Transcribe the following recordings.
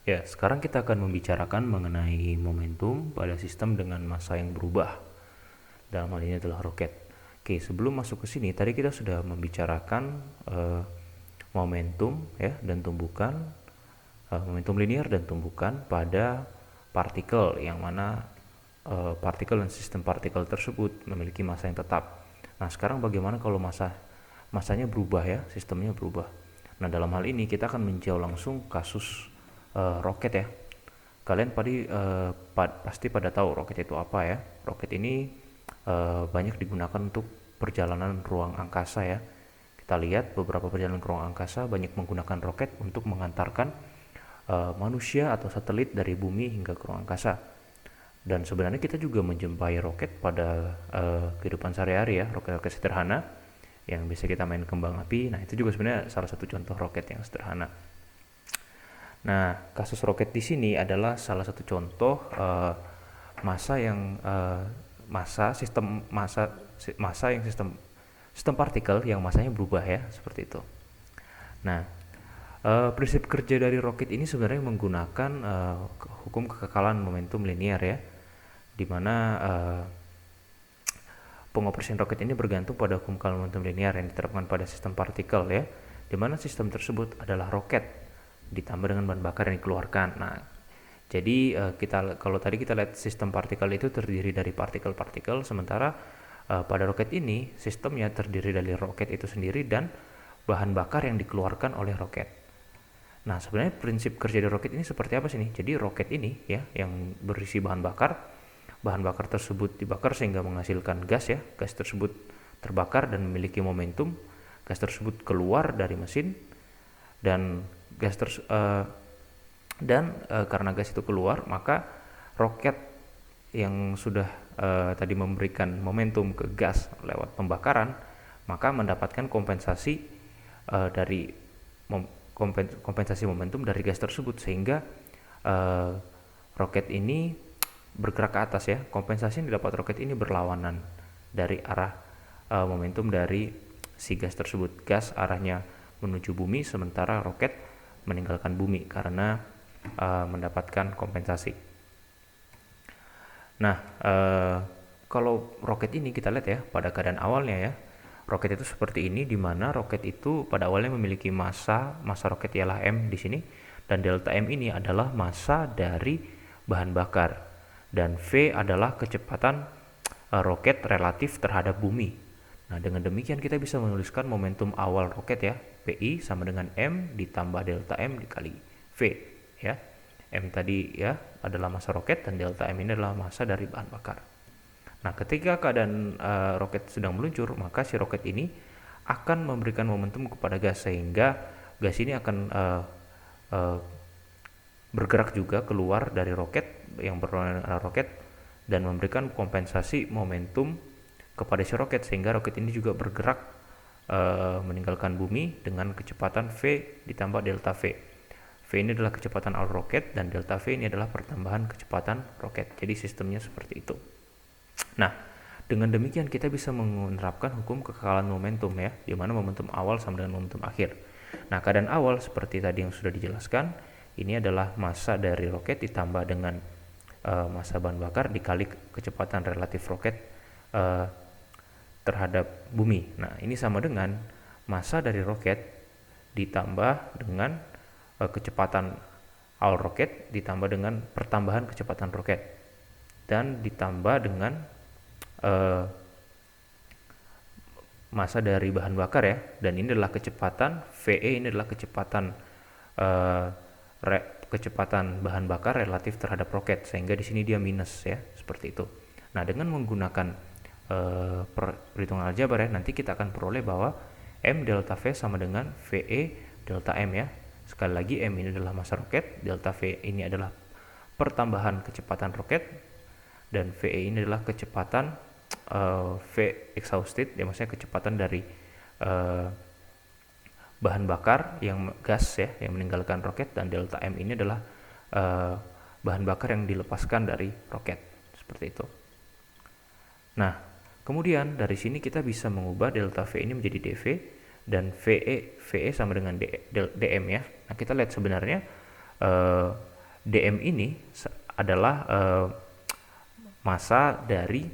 Ya, sekarang kita akan membicarakan mengenai momentum pada sistem dengan massa yang berubah. Dalam hal ini adalah roket. Oke, sebelum masuk ke sini, tadi kita sudah membicarakan momentum ya dan tumbukan, momentum linear dan tumbukan pada partikel yang mana partikel dan sistem partikel tersebut memiliki massa yang tetap. Nah, sekarang bagaimana kalau masanya berubah ya, sistemnya berubah. Nah, dalam hal ini kita akan meninjau langsung kasus roket ya. Kalian pasti pada tahu roket itu apa ya. Roket ini banyak digunakan untuk perjalanan ruang angkasa ya. Kita lihat beberapa perjalanan ke ruang angkasa banyak menggunakan roket untuk mengantarkan manusia atau satelit dari bumi hingga ke ruang angkasa. Dan sebenarnya kita juga menjumpai roket pada kehidupan sehari-hari ya, roket-roket sederhana yang bisa kita main kembang api. Nah, itu juga sebenarnya salah satu contoh roket yang sederhana. Nah, kasus roket di sini adalah salah satu contoh massa yang massa yang sistem partikel yang massanya berubah ya, seperti itu. Nah, prinsip kerja dari roket ini sebenarnya menggunakan hukum kekekalan momentum linear ya, di mana pengoperasian roket ini bergantung pada hukum kekekalan momentum linear yang diterapkan pada sistem partikel ya, di mana sistem tersebut adalah roket ditambah dengan bahan bakar yang dikeluarkan. Nah, jadi kalau tadi kita lihat sistem partikel itu terdiri dari partikel-partikel, sementara pada roket ini sistemnya terdiri dari roket itu sendiri dan bahan bakar yang dikeluarkan oleh roket. Nah, sebenarnya prinsip kerja dari roket ini seperti apa sih nih? Jadi roket ini ya yang berisi bahan bakar tersebut dibakar sehingga menghasilkan gas ya. Gas tersebut terbakar dan memiliki momentum. Gas tersebut keluar dari mesin dan karena gas itu keluar, maka roket yang sudah tadi memberikan momentum ke gas lewat pembakaran, maka mendapatkan kompensasi dari kompensasi momentum dari gas tersebut, sehingga roket ini bergerak ke atas ya. Kompensasi yang didapat roket ini berlawanan dari arah momentum dari si gas tersebut. Gas arahnya menuju bumi, sementara roket meninggalkan bumi karena mendapatkan kompensasi. Nah, kalau roket ini kita lihat ya pada keadaan awalnya ya, roket itu seperti ini, di mana roket itu pada awalnya memiliki massa roket ialah m di sini, dan delta m ini adalah massa dari bahan bakar, dan v adalah kecepatan roket relatif terhadap bumi. Nah, dengan demikian kita bisa menuliskan momentum awal roket ya, PI sama dengan M ditambah delta M dikali V ya. M tadi ya adalah massa roket dan delta M ini adalah massa dari bahan bakar. Nah, ketika keadaan roket sedang meluncur, maka si roket ini akan memberikan momentum kepada gas, sehingga gas ini akan bergerak juga keluar dari roket yang berwarna roket dan memberikan kompensasi momentum kepada si roket, sehingga roket ini juga bergerak meninggalkan bumi dengan kecepatan V ditambah delta V. V ini adalah kecepatan awal roket dan delta V ini adalah pertambahan kecepatan roket. Jadi sistemnya seperti itu. Nah, dengan demikian kita bisa menerapkan hukum kekekalan momentum ya, di mana momentum awal sama dengan momentum akhir. Nah, keadaan awal seperti tadi yang sudah dijelaskan, ini adalah massa dari roket ditambah dengan massa bahan bakar dikali kecepatan relatif roket terhadap bumi. Nah, ini sama dengan massa dari roket ditambah dengan kecepatan awal roket ditambah dengan pertambahan kecepatan roket dan ditambah dengan massa dari bahan bakar ya, dan ini adalah kecepatan VE, ini adalah kecepatan bahan bakar relatif terhadap roket, sehingga di sini dia minus ya, seperti itu. Nah, dengan menggunakan perhitungan aljabar ya, nanti kita akan peroleh bahwa M delta V sama dengan VE delta M ya. Sekali lagi, M ini adalah massa roket, delta V ini adalah pertambahan kecepatan roket, dan VE ini adalah kecepatan V exhausted ya, maksudnya kecepatan dari bahan bakar yang gas ya yang meninggalkan roket, dan delta M ini adalah bahan bakar yang dilepaskan dari roket, seperti itu. Nah, kemudian dari sini kita bisa mengubah delta V ini menjadi dV dan VE sama dengan dm ya. Nah, kita lihat sebenarnya dm ini adalah massa dari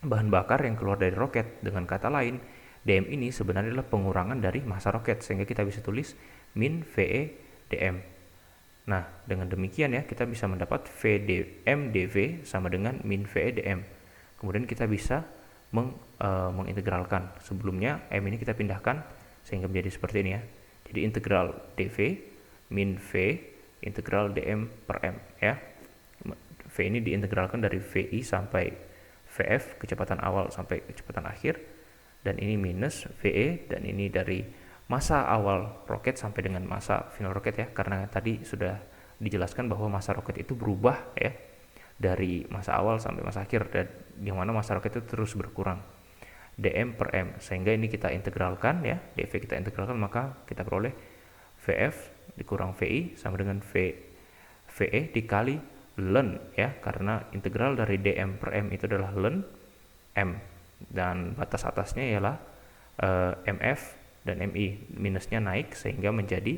bahan bakar yang keluar dari roket. Dengan kata lain, dm ini sebenarnya adalah pengurangan dari massa roket, sehingga kita bisa tulis min VE dm. Nah, dengan demikian ya, kita bisa mendapat VdM dV sama dengan min VE dm. Kemudian kita bisa mengintegralkan. Sebelumnya m ini kita pindahkan sehingga menjadi seperti ini ya. Jadi integral dV min V integral dm per m ya. V ini diintegralkan dari VI sampai VF, kecepatan awal sampai kecepatan akhir, dan ini minus VE, dan ini dari massa awal roket sampai dengan massa final roket ya, karena tadi sudah dijelaskan bahwa massa roket itu berubah ya dari massa awal sampai massa akhir, dan yang mana massa roket itu terus berkurang dm per m, sehingga ini kita integralkan ya, dv kita integralkan, maka kita peroleh vf dikurang vi sama dengan ve dikali ln ya, karena integral dari dm per m itu adalah ln m, dan batas atasnya ialah mf dan mi, minusnya naik sehingga menjadi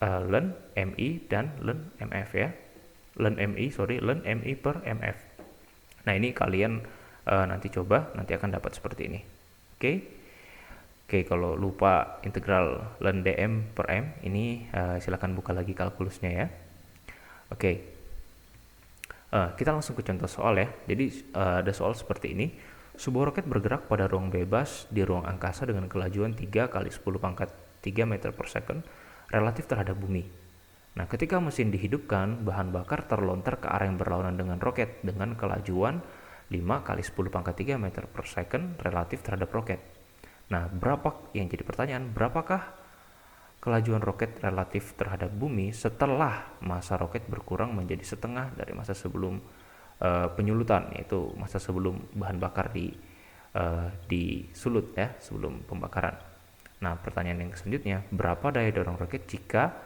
ln mi dan ln mf ya, ln mi per mf. Nah, ini kalian nanti coba, nanti akan dapat seperti ini. Oke, kalau lupa integral ln dm per m ini silakan buka lagi kalkulusnya ya. Oke, kita langsung ke contoh soal ya. Jadi ada soal seperti ini. Sebuah roket bergerak pada ruang bebas di ruang angkasa dengan kelajuan 3 kali 10 pangkat 3 meter per second relatif terhadap bumi. Nah, ketika mesin dihidupkan, bahan bakar terlontar ke arah yang berlawanan dengan roket dengan kelajuan 5 kali 10 pangkat 3 meter per second relatif terhadap roket. Nah, yang jadi pertanyaan, berapakah kelajuan roket relatif terhadap bumi setelah massa roket berkurang menjadi setengah dari massa sebelum penyulutan, yaitu massa sebelum bahan bakar disulut ya, sebelum pembakaran. Nah, pertanyaan yang selanjutnya, berapa daya dorong roket jika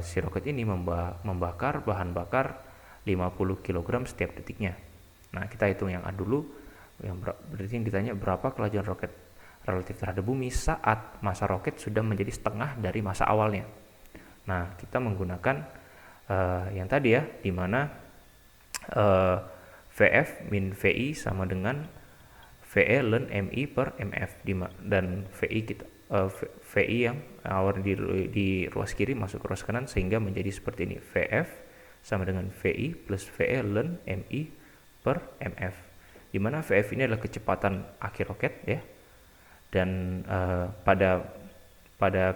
si roket ini membakar bahan bakar 50 kg setiap detiknya. Nah, kita hitung yang A dulu. Berarti yang ditanya berapa kelajuan roket relatif terhadap bumi saat massa roket sudah menjadi setengah dari massa awalnya. Nah, kita menggunakan yang tadi ya, di mana VF min VI sama dengan VE ln MI per MF, dan VI yang awal di ruas kiri masuk ke ruas kanan, sehingga menjadi seperti ini, VF sama dengan VI plus VE ln MI per MF, di mana VF ini adalah kecepatan akhir roket ya, dan pada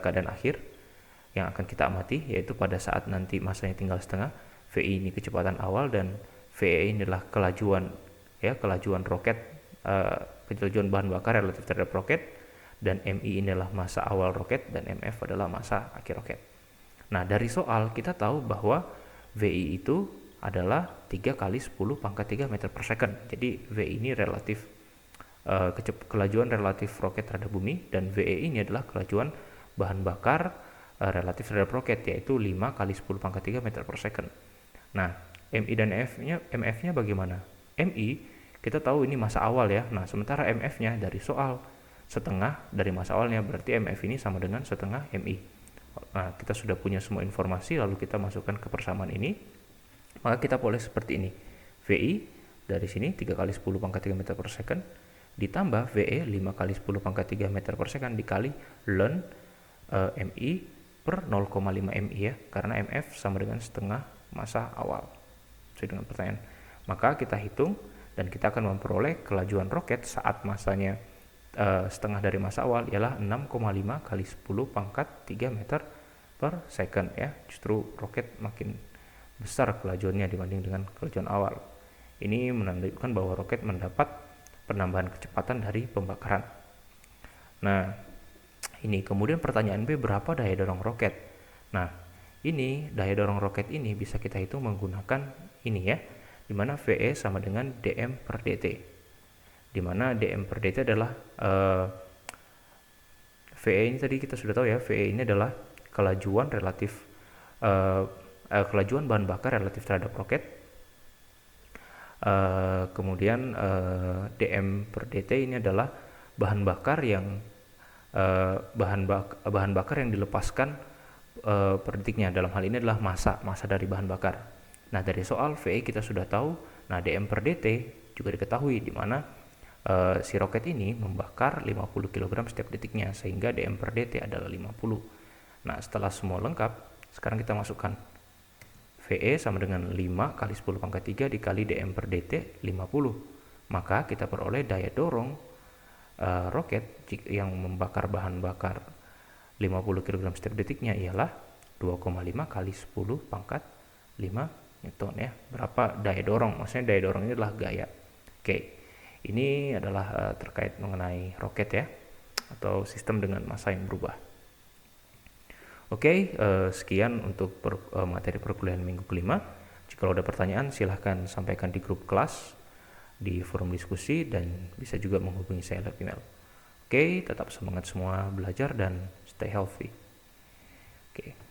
keadaan akhir yang akan kita amati, yaitu pada saat nanti masanya tinggal setengah, VI ini kecepatan awal dan VE ini adalah kelajuan roket, kelajuan bahan bakar relatif terhadap roket, dan MI ini adalah massa awal roket, dan MF adalah massa akhir roket. Nah, dari soal kita tahu bahwa VI itu adalah 3 kali 10 pangkat 3 meter per second. Jadi VI ini relatif kelajuan relatif roket terhadap bumi, dan VE ini adalah kelajuan bahan bakar relatif terhadap roket, yaitu 5 kali 10 pangkat 3 meter per second. Nah, MI dan MF-nya bagaimana? MI kita tahu ini massa awal ya. Nah, sementara MF-nya dari soal setengah dari massa awalnya, berarti MF ini sama dengan setengah MI. Nah, kita sudah punya semua informasi, lalu kita masukkan ke persamaan ini. Maka kita boleh seperti ini. VI dari sini 3 kali 10 pangkat 3 meter per second ditambah VE 5 kali 10 pangkat 3 meter per second dikali ln MI per 0,5 MI ya, karena MF sama dengan setengah massa awal. Sesuai dengan pertanyaan. Maka kita hitung dan kita akan memperoleh kelajuan roket saat massanya setengah dari massa awal ialah 6,5 kali 10 pangkat 3 meter per second ya. Justru roket makin besar kelajuannya dibanding dengan kelajuan awal. Ini menunjukkan bahwa roket mendapat penambahan kecepatan dari pembakaran. Nah, ini kemudian pertanyaan B, berapa daya dorong roket? Nah, ini daya dorong roket ini bisa kita hitung menggunakan ini ya, dimana VE sama dengan dm per dt, dimana dm per dt adalah VE ini tadi kita sudah tahu ya, VE ini adalah kelajuan relatif kelajuan bahan bakar relatif terhadap roket, kemudian dm per dt ini adalah bahan bakar yang dilepaskan per detiknya. Dalam hal ini adalah massa dari bahan bakar. Nah, dari soal VE kita sudah tahu. Nah, dm per dt juga diketahui, di mana si roket ini membakar 50 kg setiap detiknya, sehingga dm per dt adalah 50. Nah, setelah semua lengkap, sekarang kita masukkan VE sama dengan 5 kali 10 pangkat 3 dikali dm per dt 50. Maka kita peroleh daya dorong roket yang membakar bahan bakar 50 kg setiap detiknya ialah 2,5 kali 10 pangkat 5 Newton ya. Berapa daya dorong? Maksudnya daya dorong ini adalah gaya. Oke, ini adalah terkait mengenai roket ya, atau sistem dengan massa yang berubah. Oke, sekian untuk materi perkuliahan minggu kelima. Jika ada pertanyaan, silahkan sampaikan di grup kelas, di forum diskusi, dan bisa juga menghubungi saya lewat email. Oke, tetap semangat semua belajar dan stay healthy. Oke.